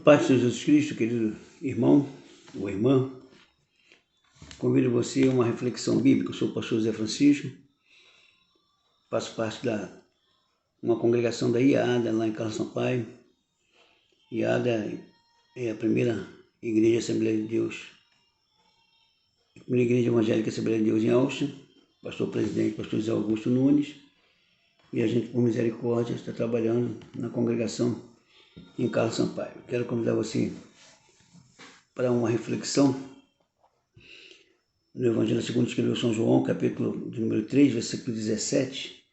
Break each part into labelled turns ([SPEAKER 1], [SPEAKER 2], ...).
[SPEAKER 1] Paz do Senhor Jesus Cristo, querido irmão ou irmã, convido você a uma reflexão bíblica. Eu sou o pastor José Francisco, faço parte de uma congregação da IADA, lá em Carlos Sampaio. IADA é a primeira igreja Assembleia de Deus, a primeira igreja evangélica Assembleia de Deus em Austin, pastor presidente, pastor José Augusto Nunes, e a gente, por misericórdia, está trabalhando na congregação em Carlos Sampaio. Quero convidar você para uma reflexão no Evangelho segundo escreveu São João, capítulo de número 3, versículo 17,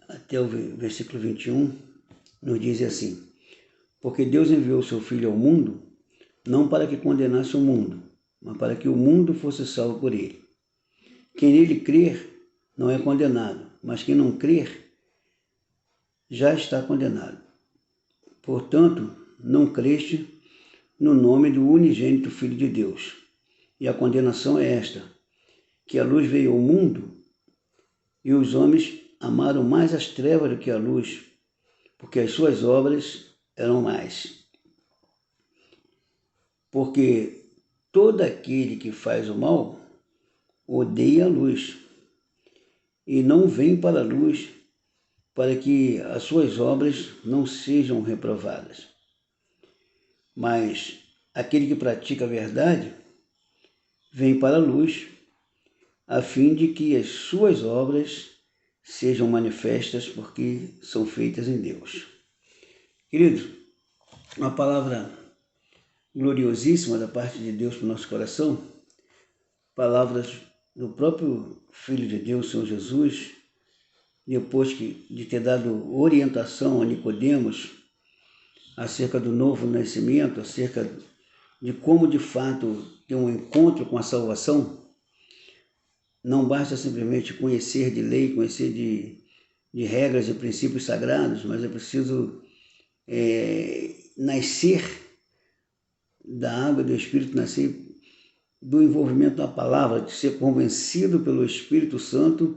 [SPEAKER 1] até o versículo 21, nos diz assim: porque Deus enviou o seu Filho ao mundo, não para que condenasse o mundo, mas para que o mundo fosse salvo por ele. Quem nele crer não é condenado, mas quem não crer já está condenado. Portanto, não creste no nome do unigênito Filho de Deus. E a condenação é esta, que a luz veio ao mundo e os homens amaram mais as trevas do que a luz, porque as suas obras eram más. Porque todo aquele que faz o mal odeia a luz e não vem para a luz, para que as suas obras não sejam reprovadas. Mas aquele que pratica a verdade vem para a luz, a fim de que as suas obras sejam manifestas, porque são feitas em Deus. Querido, uma palavra gloriosíssima da parte de Deus para o nosso coração, palavras do próprio Filho de Deus, Senhor Jesus, depois de ter dado orientação a Nicodemos acerca do novo nascimento, acerca de como de fato ter um encontro com a salvação. Não basta simplesmente conhecer de lei, conhecer de regras e princípios sagrados, mas é preciso nascer da água do Espírito, nascer do envolvimento da palavra, de ser convencido pelo Espírito Santo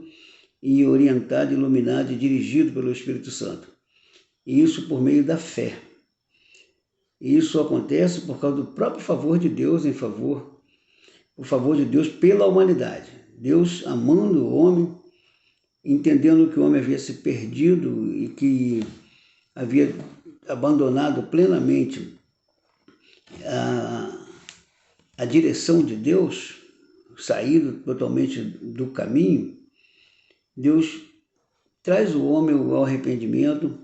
[SPEAKER 1] e orientado, iluminado e dirigido pelo Espírito Santo. E isso por meio da fé. E isso acontece por causa do próprio favor de Deus o favor de Deus pela humanidade. Deus amando o homem, entendendo que o homem havia se perdido e que havia abandonado plenamente a direção de Deus, saído totalmente do caminho. Deus traz o homem ao arrependimento,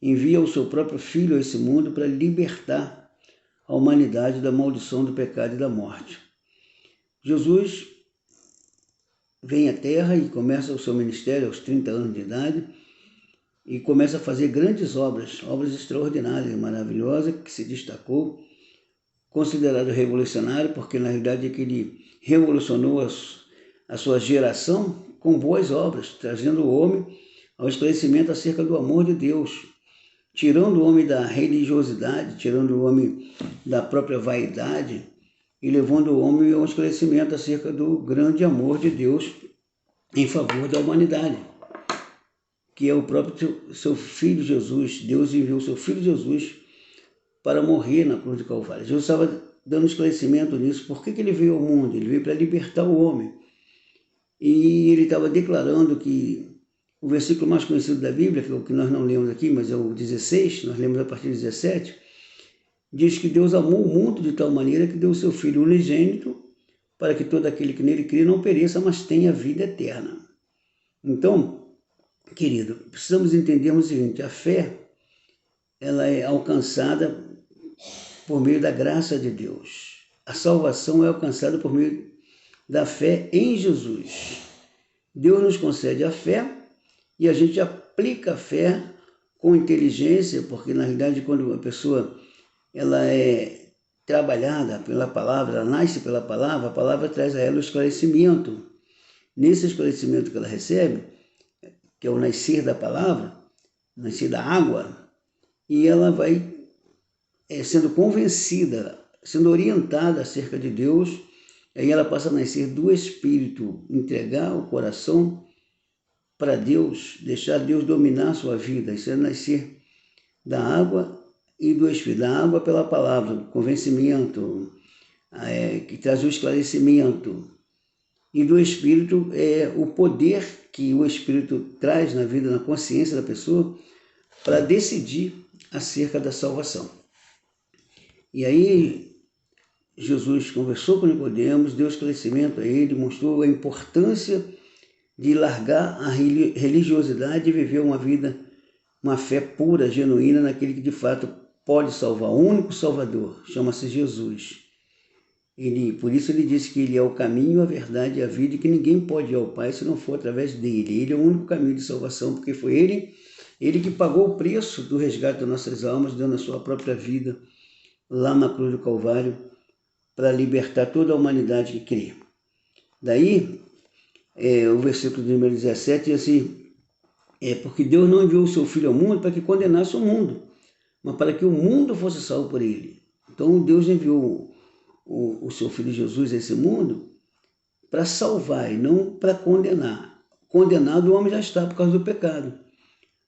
[SPEAKER 1] envia o seu próprio Filho a esse mundo para libertar a humanidade da maldição do pecado e da morte. Jesus vem à Terra e começa o seu ministério aos 30 anos de idade e começa a fazer grandes obras extraordinárias, maravilhosas, que se destacou, considerado revolucionário, porque na realidade é que ele revolucionou a sua geração com boas obras, trazendo o homem ao esclarecimento acerca do amor de Deus, tirando o homem da religiosidade, tirando o homem da própria vaidade e levando o homem ao esclarecimento acerca do grande amor de Deus em favor da humanidade, que é o próprio seu Filho Jesus. Deus enviou o seu Filho Jesus para morrer na cruz de Calvário. Jesus estava dando esclarecimento nisso. Por que ele veio ao mundo? Ele veio para libertar o homem. E ele estava declarando que o versículo mais conhecido da Bíblia, que é o que nós não lemos aqui, mas é o 16, nós lemos a partir do 17, diz que Deus amou o mundo de tal maneira que deu o seu Filho unigênito para que todo aquele que nele crê não pereça, mas tenha vida eterna. Então, querido, precisamos entender o seguinte: a fé ela é alcançada por meio da graça de Deus. A salvação é alcançada por meio da fé em Jesus. Deus nos concede a fé e a gente aplica a fé com inteligência, porque na realidade quando a pessoa ela é trabalhada pela palavra, ela nasce pela palavra, a palavra traz a ela o esclarecimento. Nesse esclarecimento que ela recebe, que é o nascer da palavra, nascer da água, e ela vai sendo convencida, sendo orientada acerca de Deus, aí ela passa a nascer do Espírito, entregar o coração para Deus, deixar Deus dominar a sua vida. Isso é nascer da água e do Espírito. Da água pela palavra, convencimento, que traz o esclarecimento. E do Espírito é o poder que o Espírito traz na vida, na consciência da pessoa, para decidir acerca da salvação. E aí Jesus conversou com Nicodemos, deu esclarecimento a ele, mostrou a importância de largar a religiosidade e viver uma vida, uma fé pura, genuína, naquele que de fato pode salvar. O único Salvador chama-se Jesus. Por isso ele disse que ele é o caminho, a verdade e a vida, e que ninguém pode ir ao Pai se não for através dele. Ele é o único caminho de salvação, porque foi ele que pagou o preço do resgate das nossas almas, dando a sua própria vida lá na cruz do Calvário, para libertar toda a humanidade que crê. Daí, o versículo número 17 diz assim, porque Deus não enviou o seu Filho ao mundo para que condenasse o mundo, mas para que o mundo fosse salvo por ele. Então Deus enviou o seu Filho Jesus a esse mundo para salvar e não para condenar. Condenado o homem já está por causa do pecado.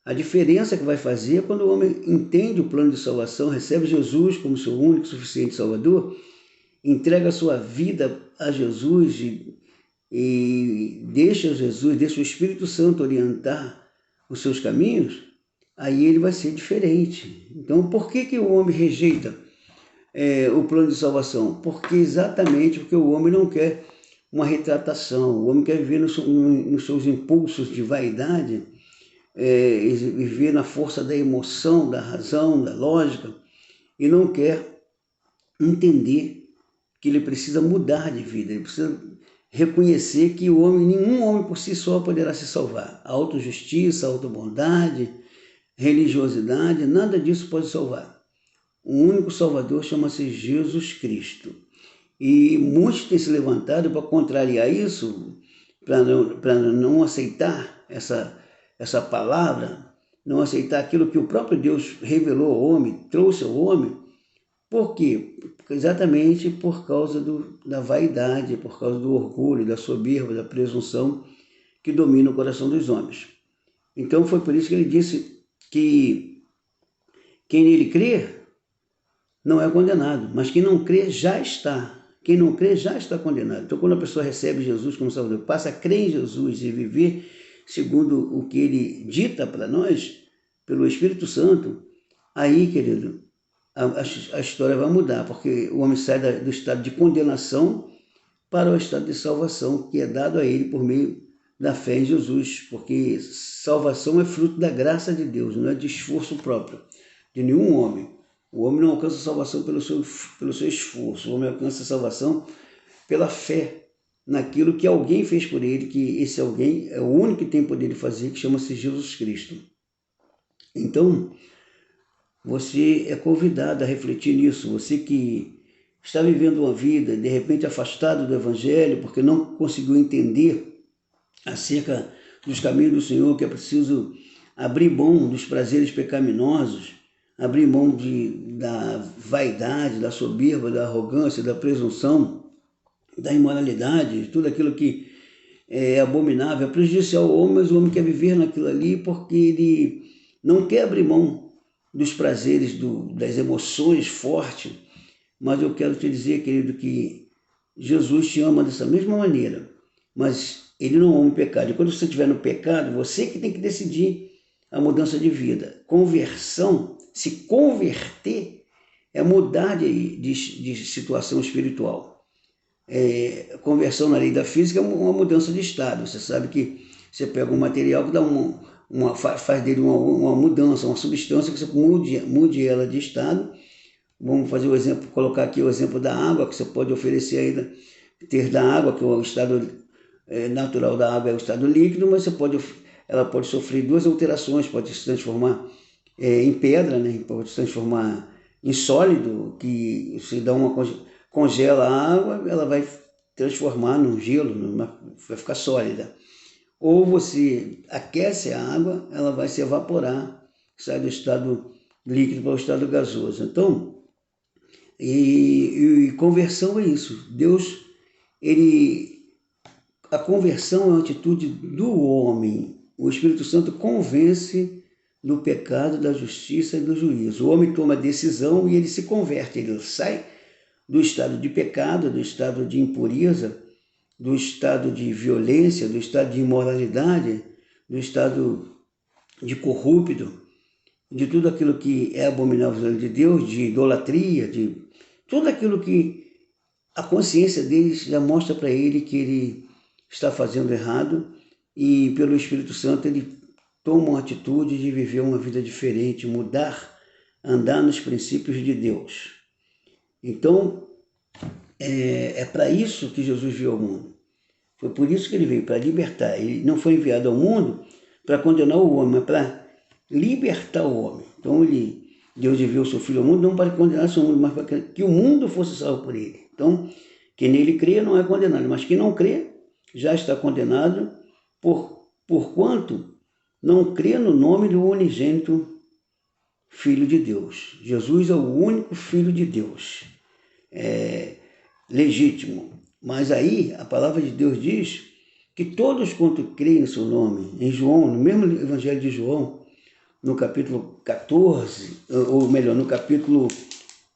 [SPEAKER 1] A diferença que vai fazer é quando o homem entende o plano de salvação, recebe Jesus como seu único, suficiente Salvador, entrega a sua vida a Jesus e deixa o Espírito Santo orientar os seus caminhos, aí ele vai ser diferente. Então, por que o homem rejeita o plano de salvação? Exatamente porque o homem não quer uma retratação, o homem quer viver nos seus impulsos de vaidade, viver na força da emoção, da razão, da lógica, e não quer entender que ele precisa mudar de vida, ele precisa reconhecer que nenhum homem por si só poderá se salvar. A autojustiça, a autobondade, religiosidade, nada disso pode salvar. O único Salvador chama-se Jesus Cristo. E muitos têm se levantado para contrariar isso, para não aceitar essa palavra, não aceitar aquilo que o próprio Deus revelou ao homem, trouxe ao homem. Por quê? Exatamente por causa da vaidade, por causa do orgulho, da soberba, da presunção que domina o coração dos homens. Então foi por isso que ele disse que quem nele crê não é condenado, mas quem não crê já está. Quem não crê já está condenado. Então, quando a pessoa recebe Jesus como Salvador, passa a crer em Jesus e viver segundo o que ele dita para nós, pelo Espírito Santo, aí, querido, a história vai mudar, porque o homem sai do estado de condenação para o estado de salvação, que é dado a ele por meio da fé em Jesus, porque salvação é fruto da graça de Deus, não é de esforço próprio, de nenhum homem. O homem não alcança a salvação pelo seu esforço, o homem alcança a salvação pela fé naquilo que alguém fez por ele, que esse alguém é o único que tem poder de fazer, que chama-se Jesus Cristo. Então, você é convidado a refletir nisso, você que está vivendo uma vida, de repente afastado do Evangelho, porque não conseguiu entender acerca dos caminhos do Senhor, que é preciso abrir mão dos prazeres pecaminosos, abrir mão da vaidade, da soberba, da arrogância, da presunção, da imoralidade, tudo aquilo que é abominável, é prejudicial ao homem, mas o homem quer viver naquilo ali porque ele não quer abrir mão dos prazeres, das emoções fortes. Mas eu quero te dizer, querido, que Jesus te ama dessa mesma maneira, mas ele não ama o pecado. E quando você estiver no pecado, você que tem que decidir a mudança de vida. Conversão, se converter, é mudar de situação espiritual. Conversão na lei da física é uma mudança de estado. Você sabe que você pega um material que dá faz dele uma mudança, uma substância que você mude ela de estado. Vamos fazer o exemplo, colocar aqui o exemplo da água, que você pode oferecer ainda, ter da água, que o estado natural da água é o estado líquido, mas ela pode sofrer duas alterações, pode se transformar em pedra, né? Pode se transformar em sólido, que se dá congela a água, ela vai transformar num gelo, vai ficar sólida. Ou você aquece a água, ela vai se evaporar, sai do estado líquido para o estado gasoso. Então, conversão é isso. Deus, a conversão é uma atitude do homem. O Espírito Santo convence do pecado, da justiça e do juízo. O homem toma decisão e ele se converte, ele sai do estado de pecado, do estado de impureza, do estado de violência, do estado de imoralidade, do estado de corrupto, de tudo aquilo que é abominável de Deus, de idolatria, de tudo aquilo que a consciência dele já mostra para ele que ele está fazendo errado, e pelo Espírito Santo ele toma uma atitude de viver uma vida diferente, mudar, andar nos princípios de Deus. Então, é para isso que Jesus veio ao mundo. Foi por isso que ele veio, para libertar. Ele não foi enviado ao mundo para condenar o homem, mas para libertar o homem. Então, Deus enviou o seu Filho ao mundo não para condenar o seu mundo, mas para que o mundo fosse salvo por ele. Então, quem nele crê não é condenado, mas quem não crê já está condenado, porquanto não crê no nome do unigênito Filho de Deus. Jesus é o único Filho de Deus, legítimo. Mas aí a palavra de Deus diz que todos quanto creem no seu nome, em João, no mesmo Evangelho de João, no capítulo 14, ou melhor, no capítulo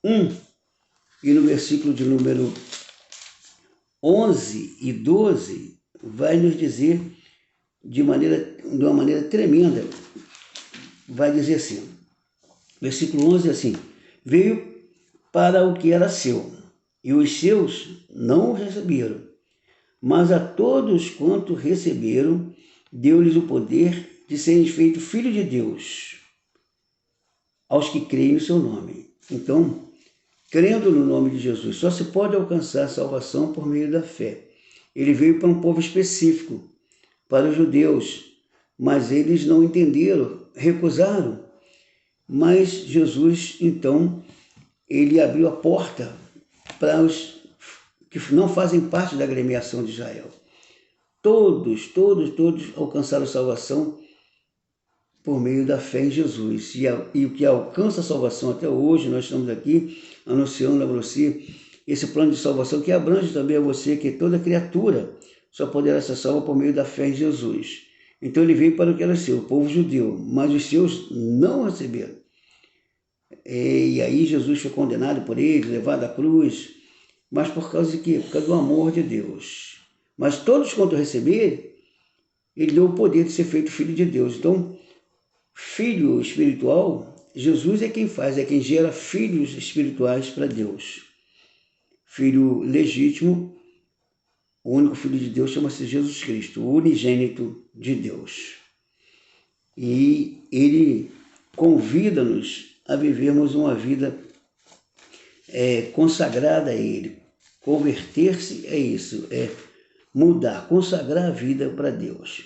[SPEAKER 1] 1 e no versículo de número 11 e 12, vai nos dizer de uma maneira tremenda, vai dizer assim, versículo 11 assim: veio para o que era seu, e os seus não o receberam, mas a todos quanto receberam, deu-lhes o poder de serem feitos filhos de Deus, aos que creem no seu nome. Então, crendo no nome de Jesus, só se pode alcançar a salvação por meio da fé. Ele veio para um povo específico, para os judeus, mas eles não entenderam, recusaram. Mas Jesus, então, ele abriu a porta para os que não fazem parte da agremiação de Israel. Todos alcançaram salvação por meio da fé em Jesus. E o que alcança a salvação até hoje, nós estamos aqui anunciando a você esse plano de salvação que abrange também a você, que toda criatura só poderá ser salva por meio da fé em Jesus. Então ele veio para o que era seu, o povo judeu, mas os seus não receberam. E aí Jesus foi condenado por eles, levado à cruz, mas por causa de quê? Por causa do amor de Deus. Mas todos quanto receberem, ele deu o poder de ser feito filho de Deus. Então, filho espiritual, Jesus é quem faz, é quem gera filhos espirituais para Deus. Filho legítimo, o único Filho de Deus chama-se Jesus Cristo, o unigênito de Deus. E ele convida-nos a vivermos uma vida consagrada a ele. Converter-se é isso, é mudar, consagrar a vida para Deus.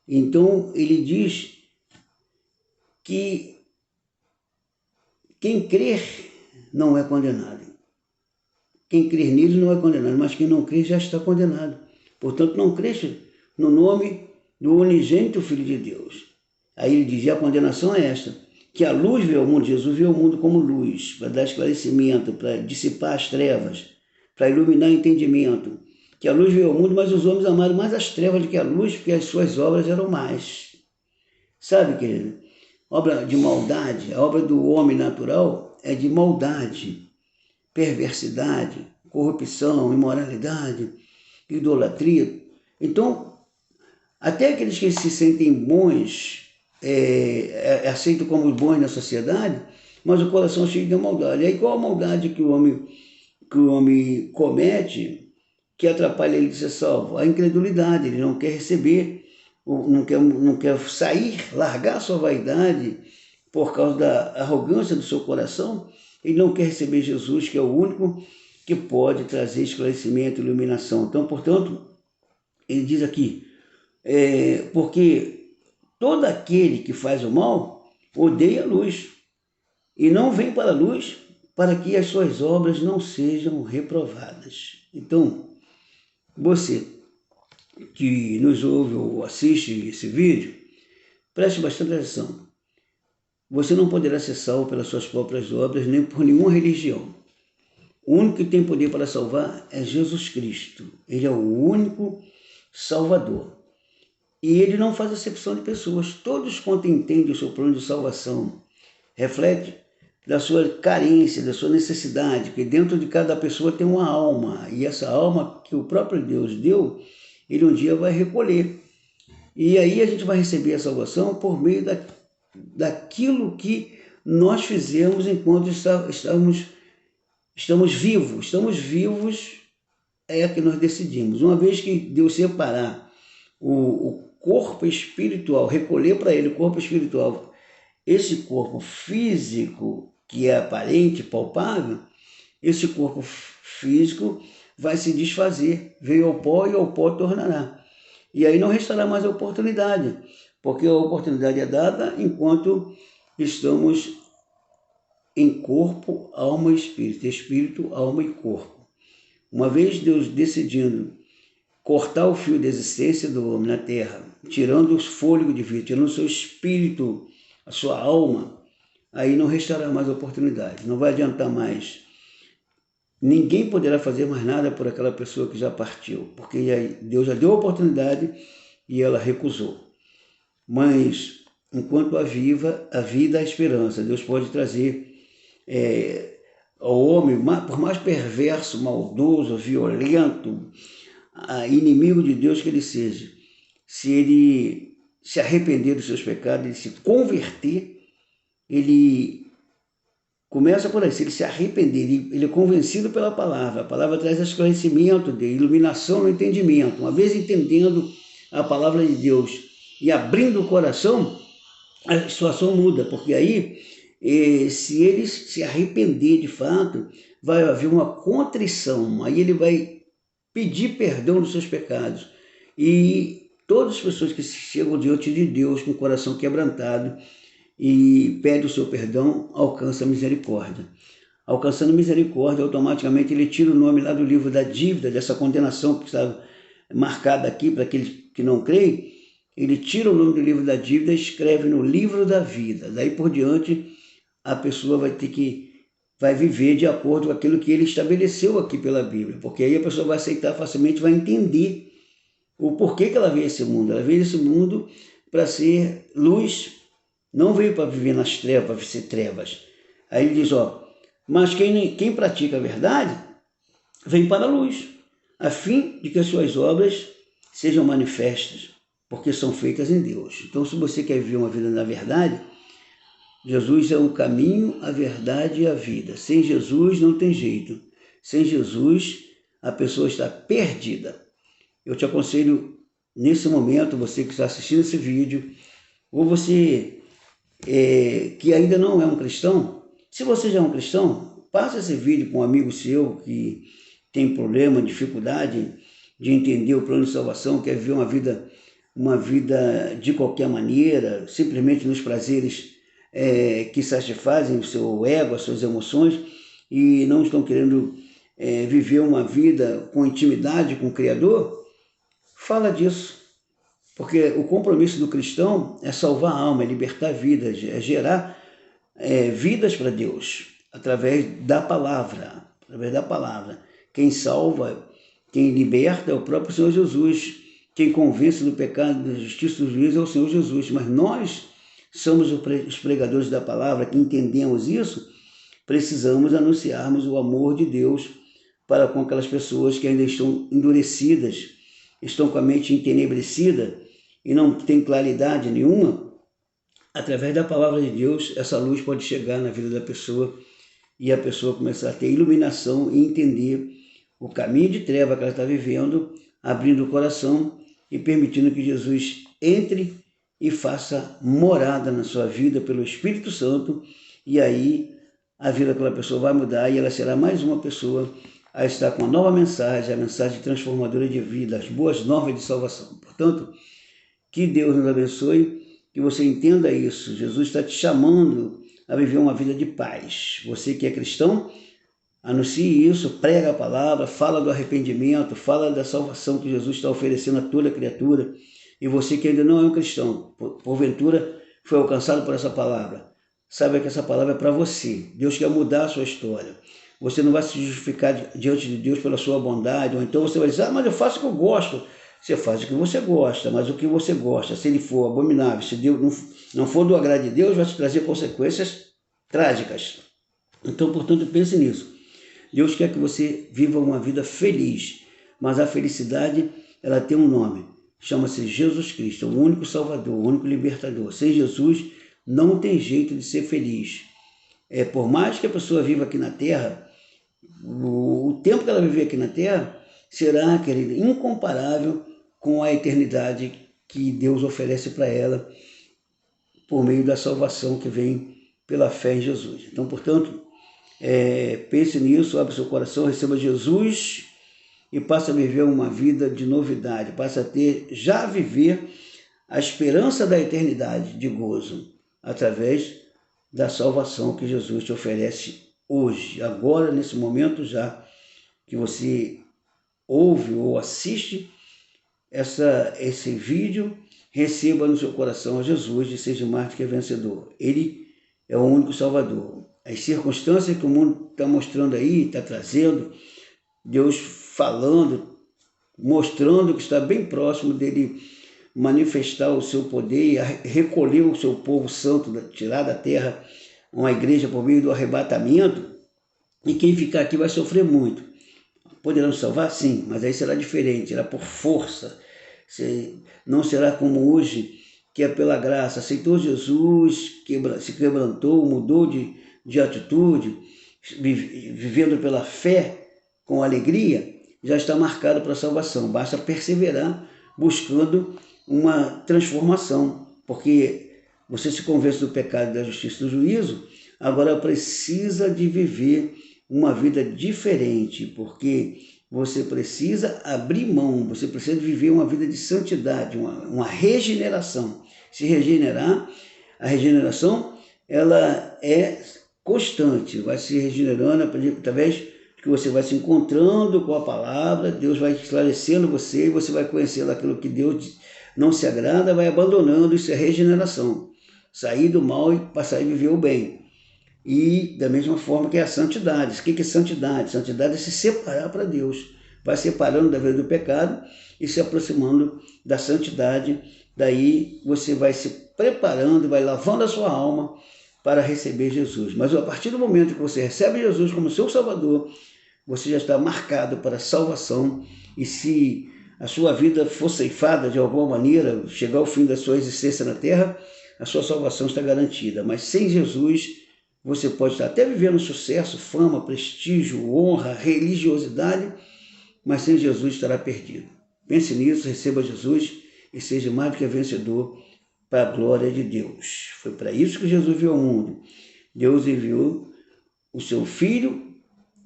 [SPEAKER 1] Então, ele diz que quem crer não é condenado. Quem crer nele não é condenado, mas quem não crer já está condenado. Portanto, não creste no nome do unigênito Filho de Deus. Aí ele diz, e a condenação é esta, que a luz veio ao mundo, Jesus veio ao mundo como luz, para dar esclarecimento, para dissipar as trevas, para iluminar o entendimento. Que a luz veio ao mundo, mas os homens amaram mais as trevas do que a luz, porque as suas obras eram más. Sabe, querido? Obra de maldade, a obra do homem natural é de maldade, perversidade, corrupção, imoralidade, idolatria. Então, até aqueles que se sentem bons, aceitam como bons na sociedade, mas o coração é cheio de maldade. E aí qual a maldade que o homem comete que atrapalha ele de ser salvo? A incredulidade, ele não quer receber, não quer sair, largar a sua vaidade por causa da arrogância do seu coração. Ele não quer receber Jesus, que é o único que pode trazer esclarecimento e iluminação. Então, portanto, ele diz aqui, porque todo aquele que faz o mal odeia a luz e não vem para a luz para que as suas obras não sejam reprovadas. Então, você que nos ouve ou assiste esse vídeo, preste bastante atenção. Você não poderá ser salvo pelas suas próprias obras, nem por nenhuma religião. O único que tem poder para salvar é Jesus Cristo. Ele é o único Salvador. E ele não faz acepção de pessoas. Todos quanto entendem o seu plano de salvação, reflete da sua carência, da sua necessidade, que dentro de cada pessoa tem uma alma, e essa alma que o próprio Deus deu, ele um dia vai recolher. E aí a gente vai receber a salvação por meio daquilo que nós fizemos enquanto estamos vivos. Estamos vivos é que nós decidimos. Uma vez que Deus separar o corpo espiritual, recolher para ele o corpo espiritual, esse corpo físico que é aparente, palpável, esse corpo físico vai se desfazer, veio ao pó e ao pó tornará. E aí não restará mais a oportunidade, porque a oportunidade é dada enquanto estamos em corpo, alma e espírito, espírito, alma e corpo. Uma vez Deus decidindo cortar o fio de existência do homem na terra, tirando o fôlego de vida, tirando o seu espírito, a sua alma, aí não restará mais oportunidade, não vai adiantar mais. Ninguém poderá fazer mais nada por aquela pessoa que já partiu, porque Deus já deu a oportunidade e ela recusou. Mas, enquanto há vida, a esperança. Deus pode trazer ao homem, por mais perverso, maldoso, violento, inimigo de Deus que ele seja, se ele se arrepender dos seus pecados, ele se converter, ele começa por aí, se ele se arrepender, ele é convencido pela palavra, a palavra traz esclarecimento dele, iluminação no entendimento. Uma vez entendendo a palavra de Deus e abrindo o coração, a situação muda, porque aí, se ele se arrepender de fato, vai haver uma contrição, aí ele vai pedir perdão dos seus pecados. E todas as pessoas que chegam diante de Deus com o coração quebrantado e pedem o seu perdão, alcançam a misericórdia. Alcançando misericórdia, automaticamente ele tira o nome lá do livro da dívida, dessa condenação que estava marcada aqui para aqueles que não creem. Ele tira o nome do livro da dívida e escreve no livro da vida. Daí por diante, a pessoa vai viver de acordo com aquilo que ele estabeleceu aqui pela Bíblia, porque aí a pessoa vai aceitar facilmente, vai entender o porquê que ela veio a esse mundo. Ela veio a esse mundo para ser luz, não veio para viver nas trevas, para ser trevas. Aí ele diz, mas quem pratica a verdade, vem para a luz, a fim de que as suas obras sejam manifestas, porque são feitas em Deus. Então, se você quer viver uma vida na verdade, Jesus é o caminho, a verdade e a vida. Sem Jesus não tem jeito. Sem Jesus, a pessoa está perdida. Eu te aconselho, nesse momento, você que está assistindo esse vídeo, ou você que ainda não é um cristão, se você já é um cristão, passe esse vídeo com um amigo seu que tem problema, dificuldade de entender o plano de salvação, quer viver uma vida de qualquer maneira, simplesmente nos prazeres que satisfazem o seu ego, as suas emoções, e não estão querendo viver uma vida com intimidade com o Criador. Fala disso, porque o compromisso do cristão é salvar a alma, é libertar vidas, é gerar vidas para Deus, através da palavra. Quem salva, quem liberta é o próprio Senhor Jesus. Quem convence do pecado, da justiça e do juízo é o Senhor Jesus. Mas nós somos os pregadores da palavra, que entendemos isso, precisamos anunciarmos o amor de Deus para com aquelas pessoas que ainda estão endurecidas, estão com a mente entenebrecida e não têm claridade nenhuma. Através da palavra de Deus, essa luz pode chegar na vida da pessoa e a pessoa começar a ter iluminação e entender o caminho de treva que ela está vivendo, abrindo o coração e permitindo que Jesus entre e faça morada na sua vida pelo Espírito Santo, e aí a vida daquela pessoa vai mudar e ela será mais uma pessoa a estar com uma nova mensagem, a mensagem transformadora de vida, as boas novas de salvação. Portanto, que Deus nos abençoe, que você entenda isso. Jesus está te chamando a viver uma vida de paz. Você que é cristão, anuncie isso, prega a palavra, fala do arrependimento, fala da salvação que Jesus está oferecendo a toda criatura. E você que ainda não é um cristão, porventura foi alcançado por essa palavra, saiba que essa palavra é para você. Deus quer mudar a sua história. Você não vai se justificar diante de Deus pela sua bondade, ou então você vai dizer, mas eu faço o que eu gosto. Você faz o que você gosta, mas o que você gosta, se ele for abominável, se Deus não for do agrado de Deus, vai te trazer consequências trágicas. Então, portanto, pense nisso. Deus quer que você viva uma vida feliz, mas a felicidade, ela tem um nome. Chama-se Jesus Cristo, o único Salvador, o único Libertador. Sem Jesus, não tem jeito de ser feliz. Por mais que a pessoa viva aqui na Terra, o tempo que ela viver aqui na Terra será, querido, incomparável com a eternidade que Deus oferece para ela por meio da salvação que vem pela fé em Jesus. Então, portanto, pense nisso, abra seu coração, receba Jesus e passe a viver uma vida de novidade, passe a já viver a esperança da eternidade de gozo, através da salvação que Jesus te oferece hoje, agora, nesse momento já, que você ouve ou assiste esse vídeo, receba no seu coração a Jesus e seja mais do que vencedor. Ele é o único Salvador. As circunstâncias que o mundo está mostrando aí, está trazendo, Deus falando, mostrando que está bem próximo dele manifestar o seu poder e recolher o seu povo santo, tirar da terra uma igreja por meio do arrebatamento, e quem ficar aqui vai sofrer muito. Poderão salvar? Sim, mas aí será diferente, será por força. Não será como hoje, que é pela graça. Aceitou Jesus, se quebrantou, mudou de atitude, vivendo pela fé, com alegria, já está marcado para a salvação. Basta perseverar buscando uma transformação, porque você se convence do pecado, da justiça e do juízo, agora precisa de viver uma vida diferente, porque você precisa abrir mão, você precisa viver uma vida de santidade, uma regeneração. Se regenerar, a regeneração ela é constante, vai se regenerando através que você vai se encontrando com a palavra, Deus vai esclarecendo você, e você vai conhecendo aquilo que Deus não se agrada, vai abandonando. Isso é regeneração, sair do mal e passar a viver o bem. E da mesma forma que é a santidade. O que é santidade? Santidade é se separar para Deus, vai separando da vida do pecado e se aproximando da santidade. Daí você vai se preparando, vai lavando a sua alma para receber Jesus. Mas a partir do momento que você recebe Jesus como seu Salvador, você já está marcado para a salvação. E se a sua vida for ceifada de alguma maneira, chegar ao fim da sua existência na terra, a sua salvação está garantida. Mas sem Jesus, você pode estar até vivendo sucesso, fama, prestígio, honra, religiosidade, mas sem Jesus estará perdido. Pense nisso, receba Jesus e seja mais do que vencedor para a glória de Deus. Foi para isso que Jesus veio ao mundo. Deus enviou o seu Filho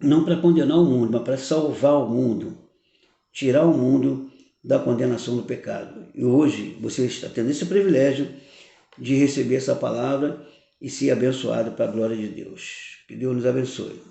[SPEAKER 1] não para condenar o mundo, mas para salvar o mundo, tirar o mundo da condenação do pecado. E hoje você está tendo esse privilégio de receber essa palavra e ser abençoado para a glória de Deus. Que Deus nos abençoe.